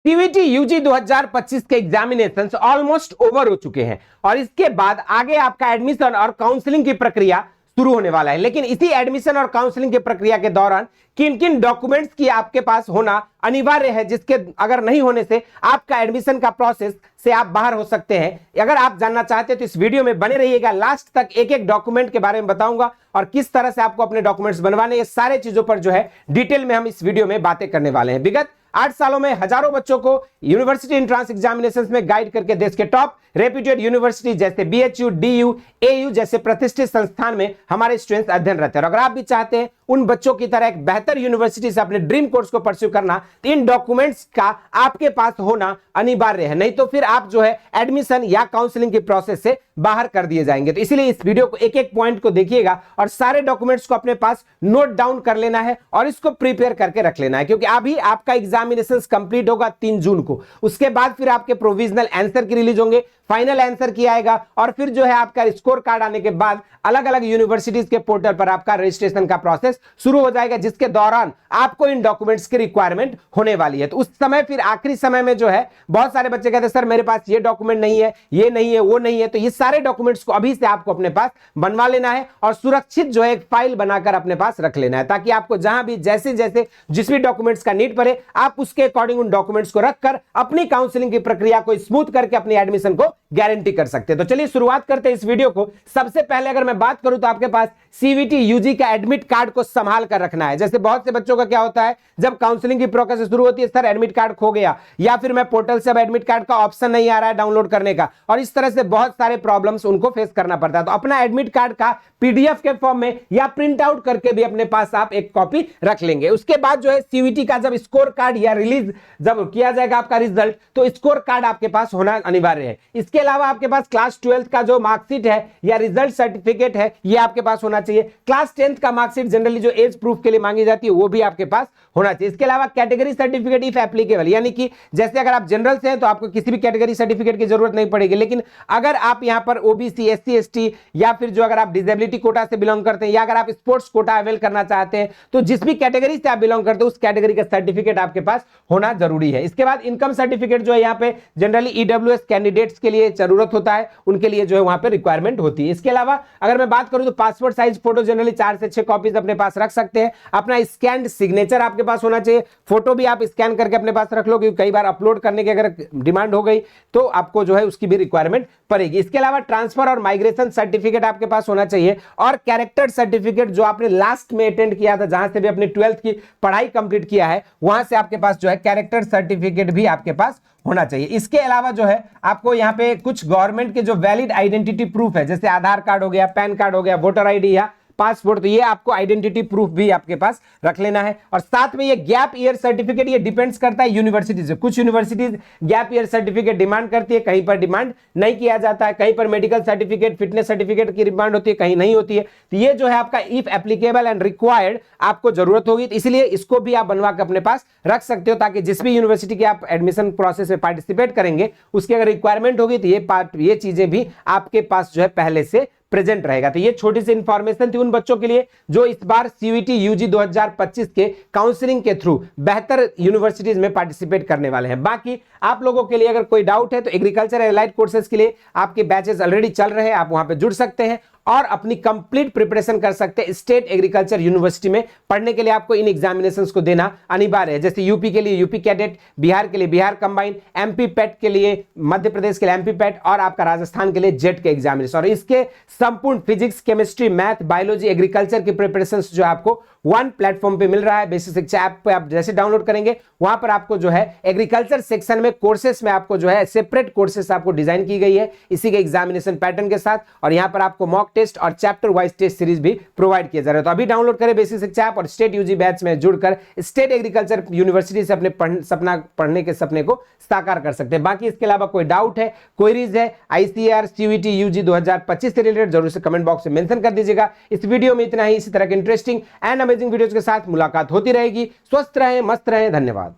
CVT UG 2025 के examinations almost over हो चुके हैं और इसके बाद आगे आपका एडमिशन और काउंसलिंग की प्रक्रिया शुरू होने वाला है। लेकिन इसी एडमिशन और काउंसलिंग की प्रक्रिया के दौरान किन किन डॉक्यूमेंट्स की आपके पास होना अनिवार्य है, जिसके अगर नहीं होने से आपका एडमिशन का प्रोसेस से आप बाहर हो सकते हैं। अगर आप जानना चाहते हैं तो इस वीडियो में बने रहिएगा, लास्ट तक एक एक डॉक्यूमेंट के बारे में बताऊंगा और किस तरह से आपको अपने डॉक्यूमेंट्स बनवाने, ये सारे चीजों पर जो है डिटेल में हम इस वीडियो में बातें करने वाले हैं। विगत 8 सालों में हजारों बच्चों को यूनिवर्सिटी एंट्रेंस एग्जामिनेशंस में गाइड करके देश के टॉप रेप्यूटेड यूनिवर्सिटी जैसे बीएचयू, डीयू, एयू जैसे प्रतिष्ठित संस्थान में हमारे स्टूडेंट्स अध्ययन रहते हैं। और अगर आप भी चाहते हैं उन बच्चों की तरह एक बेहतर यूनिवर्सिटी से अपने ड्रीम कोर्स को परस्यू करना, तो इन डॉक्यूमेंट्स का आपके पास होना अनिवार्य है, नहीं तो फिर आप जो है एडमिशन या काउंसलिंग की प्रोसेस से बाहर कर दिए जाएंगे। तो इसीलिए इस वीडियो को एक एक पॉइंट को देखिएगा और सारे डॉक्यूमेंट्स को अपने पास नोट डाउन कर लेना है और इसको प्रिपेयर करके रख लेना है, क्योंकि अभी आपका एग्जामिनेशन कंप्लीट होगा 3 जून को। उसके बाद फिर आपके प्रोविजनल आंसर की रिलीज होंगे, फाइनल आंसर किया आएगा और फिर जो है आपका स्कोर कार्ड आने के बाद अलग अलग यूनिवर्सिटीज के पोर्टल पर आपका रजिस्ट्रेशन का प्रोसेस शुरू हो जाएगा, जिसके दौरान आपको इन डॉक्यूमेंट्स की रिक्वायरमेंट होने वाली है। तो उस समय फिर आखिरी समय में जो है बहुत सारे बच्चे कहते हैं सर मेरे पास ये डॉक्यूमेंट नहीं है, ये नहीं है, वो नहीं है। तो ये सारे डॉक्यूमेंट्स को अभी से आपको अपने पास बनवा लेना है और सुरक्षित जो है एक फाइल बनाकर अपने पास रख लेना है, ताकि आपको जहां भी जैसे जैसे जिस भी डॉक्यूमेंट्स का नीड पड़े आप उसके अकॉर्डिंग उन डॉक्यूमेंट्स को रखकर अपनी काउंसलिंग की प्रक्रिया को स्मूथ करके अपनी एडमिशन को गारंटी कर सकते हैं। तो चलिए शुरुआत करते हैं इस वीडियो को। सबसे पहले अगर मैं बात करूं तो आपके पास सीवीटी यूजी का एडमिट कार्ड को संभाल कर रखना है। जैसे बहुत से बच्चों का क्या होता है, जब काउंसलिंग की प्रोसेस शुरू होती है, सर एडमिट कार्ड खो गया या फिर मैं पोर्टल से अब एडमिट कार्ड का ऑप्शन नहीं आ रहा है डाउनलोड करने का, और इस तरह से बहुत सारे प्रॉब्लम्स उनको फेस करना पड़ता है। तो अपना एडमिट कार्ड का पीडीएफ के फॉर्म में या प्रिंट आउट करके भी अपने पास आप एक कॉपी रख लेंगे। उसके बाद जो है सीवीटी का जब स्कोर कार्ड या रिलीज जब किया जाएगा आपका रिजल्ट, तो स्कोर कार्ड आपके पास होना अनिवार्य है। इसके अलावा आपके पास क्लास 12 का जो मार्कशीट है या रिजल्ट सर्टिफिकेट है ये आपके पास होना चाहिए। क्लास 10th का मार्कशीट जनरली जो एज प्रूफ के लिए मांगी जाती है वो भी आपके पास होना चाहिए। इसके अलावा कैटेगरी सर्टिफिकेट इफ एप्लीकेबल, यानी कि जैसे अगर आप जनरल से हैं तो आपको किसी भी कैटेगरी सर्टिफिकेट की जरूरत नहीं पड़ेगी, लेकिन अगर आप यहां पर ओबीसी, एससी, एसटी या फिर जो अगर आप डिसेबिलिटी कोटा से बिलोंग करते हैं या अगर आप स्पोर्ट्स कोटा अवेल करना चाहते हैं, तो जिस भी कैटेगरी से आप बिलोंग करते हैं उस कैटेगरी का सर्टिफिकेट आपके पास होना जरूरी है। इसके बाद इनकम सर्टिफिकेट जो है यहाँ पे जनरली ईडब्ल्यूएस कैंडिडेट्स के लिए जरूरत होता है, उनके लिए जो है वहां पे रिक्वायरमेंट होती है। इसके अलावा अगर मैं बात करूं तो पासपोर्ट साइज फोटो जनरली 4 से 6 कॉपीज अपने पास रख सकते हैं। अपना स्कैन्ड सिग्नेचर आपके पास होना चाहिए, फोटो भी आप स्कैन करके अपने पास रख लो, क्योंकि कई बार अपलोड करने की अगर डिमांड हो गई तो आपको जो है उसकी भी रिक्वायरमेंट पड़ेगी। इसके अलावा ट्रांसफर और माइग्रेशन सर्टिफिकेट आपके पास होना चाहिए और कैरेक्टर सर्टिफिकेट जो आपने लास्ट में अटेंड किया था, जहां से भी अपनी 12th की पढ़ाई कंप्लीट किया है, वहां से आपके पास जो है कैरेक्टर सर्टिफिकेट भी आपके पास होना चाहिए। इसके अलावा जो है आपको यहाँ पे कुछ गवर्नमेंट के जो वैलिड आइडेंटिटी प्रूफ है, जैसे आधार कार्ड हो गया, पैन कार्ड हो गया, वोटर आईडी या पासपोर्ट, तो ये आपको आइडेंटिटी प्रूफ भी आपके पास रख लेना है। और साथ में ये गैप ईयर सर्टिफिकेट, ये डिपेंड्स करता है यूनिवर्सिटी से। कुछ universities gap year certificate demand करती है, कहीं पर डिमांड नहीं किया जाता है, कहीं पर मेडिकल सर्टिफिकेट, फिटनेस सर्टिफिकेट की डिमांड होती है, कहीं नहीं होती है। तो ये जो है आपका इफ एप्लीकेबल एंड रिक्वायर्ड आपको जरूरत होगी, तो इसलिए इसको भी आप बनवा के अपने पास रख सकते हो, ताकि जिस भी यूनिवर्सिटी के आप एडमिशन प्रोसेस में पार्टिसिपेट करेंगे उसकी अगर रिक्वायरमेंट होगी तो ये चीजें भी आपके पास जो है पहले से प्रेजेंट रहेगा। तो ये छोटी सी इंफॉर्मेशन थी उन बच्चों के लिए जो इस बार सीयूईटी यूजी 2025 के काउंसलिंग के थ्रू बेहतर यूनिवर्सिटीज में पार्टिसिपेट करने वाले हैं। बाकी आप लोगों के लिए अगर कोई डाउट है तो एग्रीकल्चर एलाइड कोर्सेज के लिए आपके बैचेस ऑलरेडी चल रहे हैं, आप वहां पे जुड़ सकते हैं और अपनी कंप्लीट प्रिपरेशन कर सकते हैं। स्टेट एग्रीकल्चर यूनिवर्सिटी में पढ़ने के लिए आपको इन एग्जामिनेशंस को देना अनिवार्य है। जैसे यूपी के लिए यूपी कैडेट, बिहार के लिए बिहार कंबाइन, एमपी पेट के लिए, मध्य प्रदेश के लिए एमपी पेट और आपका राजस्थान के लिए जेट के एग्जामिनेशन। और इसके संपूर्ण physics, chemistry, math, biology, agriculture की प्रिपरेशन जो आपको वन प्लेटफॉर्म पे मिल रहा है। बेसिक शिक्षा ऐप पे आप जैसे डाउनलोड करेंगे वहां पर आपको जो है एग्रीकल्चर सेक्शन में कोर्सेस में आपको जो है सेपरेट कोर्सेस आपको डिजाइन की गई है इसी के एग्जामिनेशन पैटर्न के साथ, और यहां पर आपको मॉक टेस्ट और चैप्टर वाइज टेस्ट सीरीज भी प्रोवाइड किया जा रहा है। तो अभी डाउनलोड करें बेसिक शिक्षा ऐप और स्टेट यूजी बैच में जुड़कर स्टेट एग्रीकल्चर यूनिवर्सिटी से अपने पढ़ने के सपने को साकार कर सकते हैं। बाकी इसके अलावा कोई डाउट है, क्वेरीज है आईसीआर सीयूईटी यूजी 2025 से रिलेटेड, जरूर से कमेंट बॉक्स में मेंशन कर दीजिएगा। इस वीडियो में इतना ही। इसी तरह के इंटरेस्टिंग एंड अमेजिंग वीडियोज के साथ मुलाकात होती रहेगी। स्वस्थ रहें, मस्त रहें, धन्यवाद।